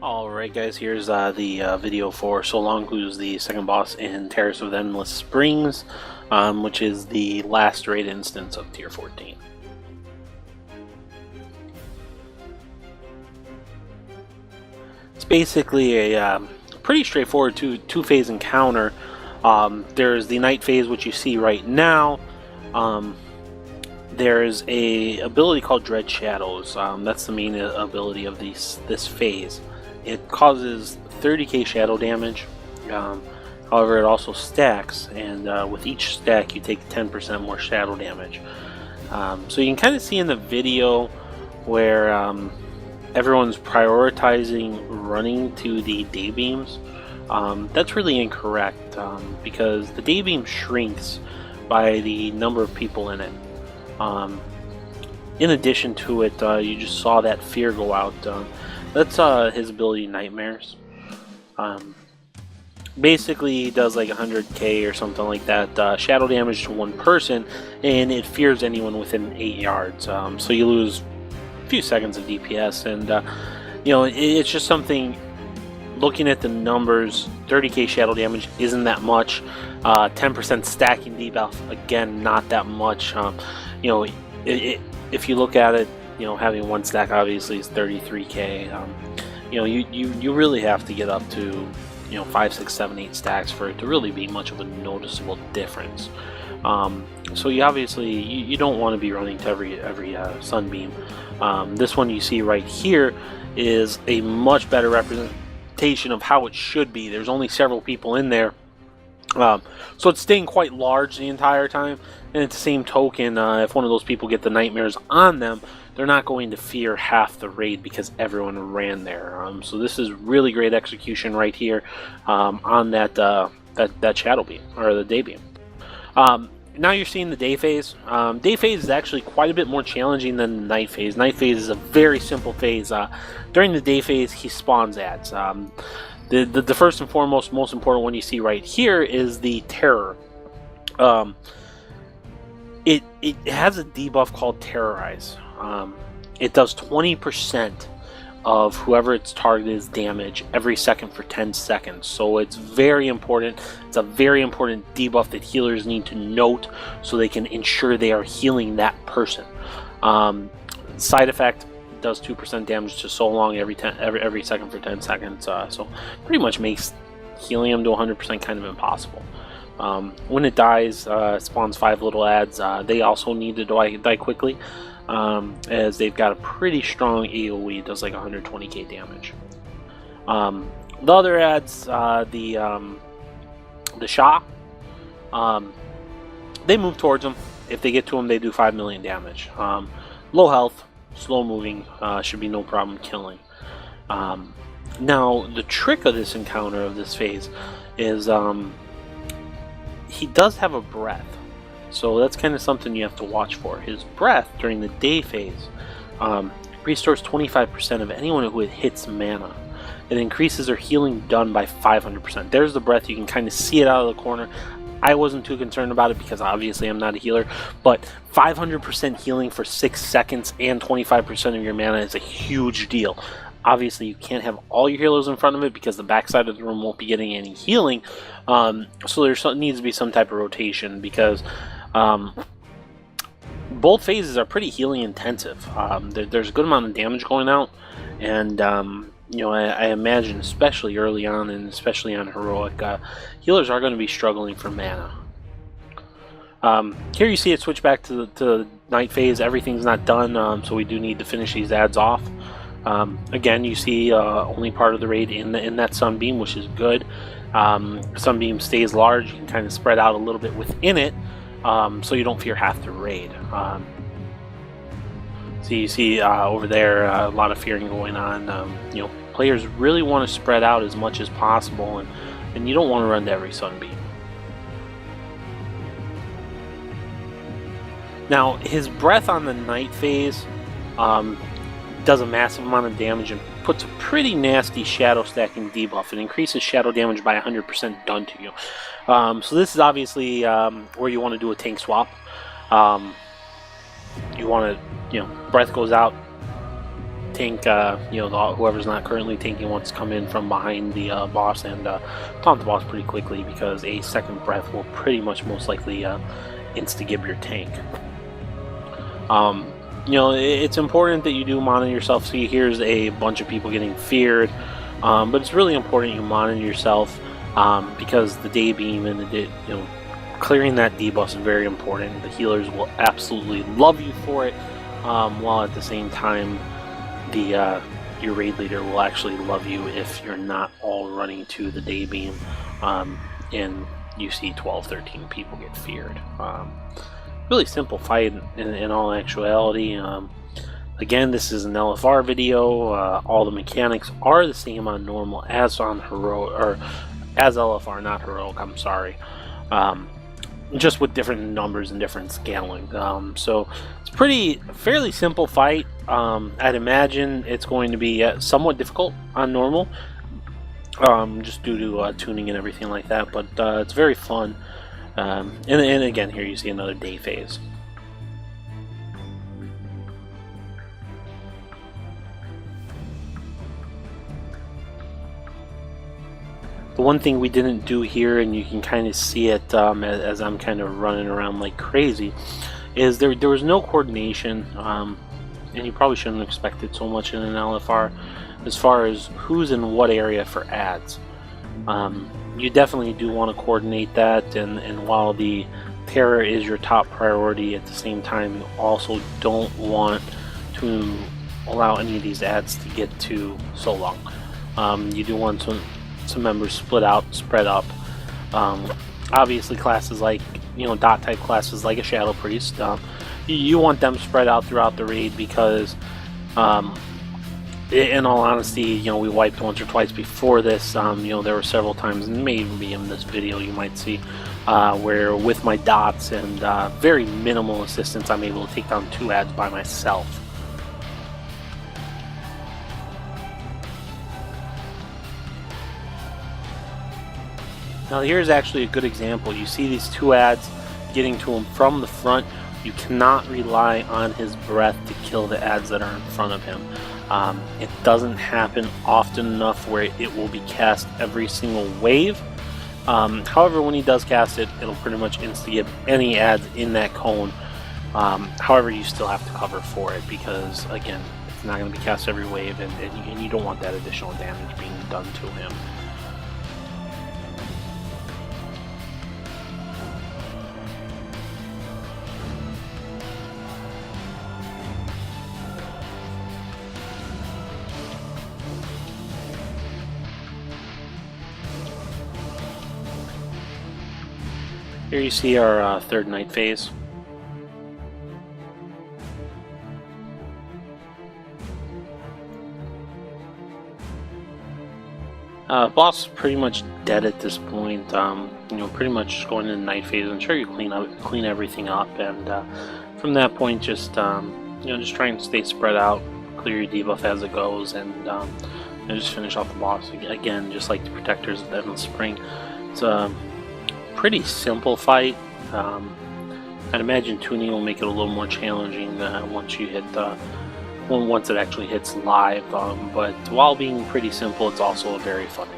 Alright guys, here's the video for Tsulong, who's the second boss in Terrace of Endless Springs, which is the last raid instance of Tier 14. It's basically a pretty straightforward two-phase encounter. There's the night phase, which you see right now. There's a ability called Dread Shadows. That's the main ability of this phase. It causes 30k shadow damage. However, it also stacks, and with each stack you take 10% more shadow damage. So you can kind of see in the video where everyone's prioritizing running to the day beams. That's really incorrect, because the day beam shrinks by the number of people in it. In addition to it, you just saw that fear go out. That's his ability, Nightmares. Basically, he does like 100k or something like that shadow damage to one person, and it fears anyone within 8 yards. So you lose a few seconds of DPS, and you know, it's just something. Looking at the numbers, 30k shadow damage isn't that much. 10% stacking debuff, again, not that much. You know, if you look at it, you know, having one stack obviously is 33k. You know, you really have to get up to, you know, 5, 6, 7, 8 stacks for it to really be much of a noticeable difference. So you obviously you don't want to be running to every sunbeam. This one you see right here is a much better representation of how it should be. There's only several people in there. So it's staying quite large the entire time, and at the same token, if one of those people get the nightmares on them, they're not going to fear half the raid because everyone ran there. So this is really great execution right here on that shadow beam, or the day beam. Now you're seeing the day phase. Day phase is actually quite a bit more challenging than the night phase. Night phase is a very simple phase. During the day phase, he spawns ads. The first and foremost, most important one you see right here is the Terror. It has a debuff called Terrorize. It does 20% of whoever its target is damage every second for 10 seconds. So it's very important. It's a very important debuff that healers need to note so they can ensure they are healing that person. Side effect, does 2% damage to Tsulong every second for 10 seconds. So pretty much makes healing him to 100% kind of impossible. When it dies, it spawns 5 little ads. They also need to die quickly, as they've got a pretty strong AoE. It does like 120k damage. The other ads, the Shah, they move towards them. If they get to them, they do 5 million damage. Low health, slow moving, should be no problem killing. Now the trick of this encounter, of this phase, is he does have a breath. So that's kind of something you have to watch for. His breath during the day phase restores 25% of anyone who hits mana. It increases their healing done by 500%. There's the breath. You can kind of see it out of the corner. I wasn't too concerned about it because obviously I'm not a healer, but 500% healing for 6 seconds and 25% of your mana is a huge deal. Obviously you can't have all your healers in front of it because the backside of the room won't be getting any healing. So there needs to be some type of rotation, because both phases are pretty healing intensive. There's a good amount of damage going out, and you know, I imagine especially early on, and especially on heroic, healers are going to be struggling for mana. Here you see it switch back to the night phase. Everything's not done, so we do need to finish these ads off. Again, you see only part of the raid in that sunbeam, which is good. Sunbeam stays large. You can kind of spread out a little bit within it, so you don't fear half the raid. So you see over there a lot of fearing going on. You know, players really want to spread out as much as possible, and you don't want to run to every sunbeam. Now his breath on the night phase does a massive amount of damage and puts a pretty nasty shadow stacking debuff. It increases shadow damage by 100% done to you. So this is obviously where you want to do a tank swap. You want to, you know, breath goes out, tank, whoever's not currently tanking wants to come in from behind the boss and taunt the boss pretty quickly, because a second breath will pretty much most likely insta-gib your tank. It's important that you do monitor yourself. See, here's a bunch of people getting feared, but it's really important you monitor yourself, because the day beam and clearing that debuff is very important. The healers will absolutely love you for it, while at the same time, your raid leader will actually love you if you're not all running to the day beam, and you see 12, 13 people get feared. Really simple fight in all actuality. Again, this is an LFR video. All the mechanics are the same on normal as on heroic, or as LFR, not heroic. I'm sorry. Just with different numbers and different scaling. So it's fairly simple fight. I'd imagine it's going to be somewhat difficult on normal, just due to tuning and everything like that. But it's very fun. And again, here you see another day phase. The one thing we didn't do here, and you can kind of see it as I'm kind of running around like crazy, is there was no coordination, and you probably shouldn't expect it so much in an LFR, as far as who's in what area for ads. You definitely do want to coordinate that, and while the Terra is your top priority, at the same time you also don't want to allow any of these ads to get to Tsulong. You do want some members spread up. Obviously classes like, dot type classes like a Shadow Priest, you want them spread out throughout the raid, because in all honesty, we wiped once or twice before this. There were several times, and maybe in this video you might see, where with my dots and very minimal assistance, I'm able to take down 2 ads by myself. Now here's actually a good example. You see these 2 ads getting to him from the front. You cannot rely on his breath to kill the ads that are in front of him. It doesn't happen often enough where it will be cast every single wave. However, when he does cast it, it'll pretty much insta-gib any ads in that cone. However, you still have to cover for it, because again, it's not going to be cast every wave, and you don't want that additional damage being done to him. Here you see our third night phase. Boss is pretty much dead at this point. Pretty much going into the night phase. I'm sure you clean everything up, and from that point, just just try and stay spread out, clear your debuff as it goes, and just finish off the boss again, just like the Protectors of the Endless Spring. It's pretty simple fight. I'd imagine tuning will make it a little more challenging once you hit once it actually hits live. But while being pretty simple, it's also a very fun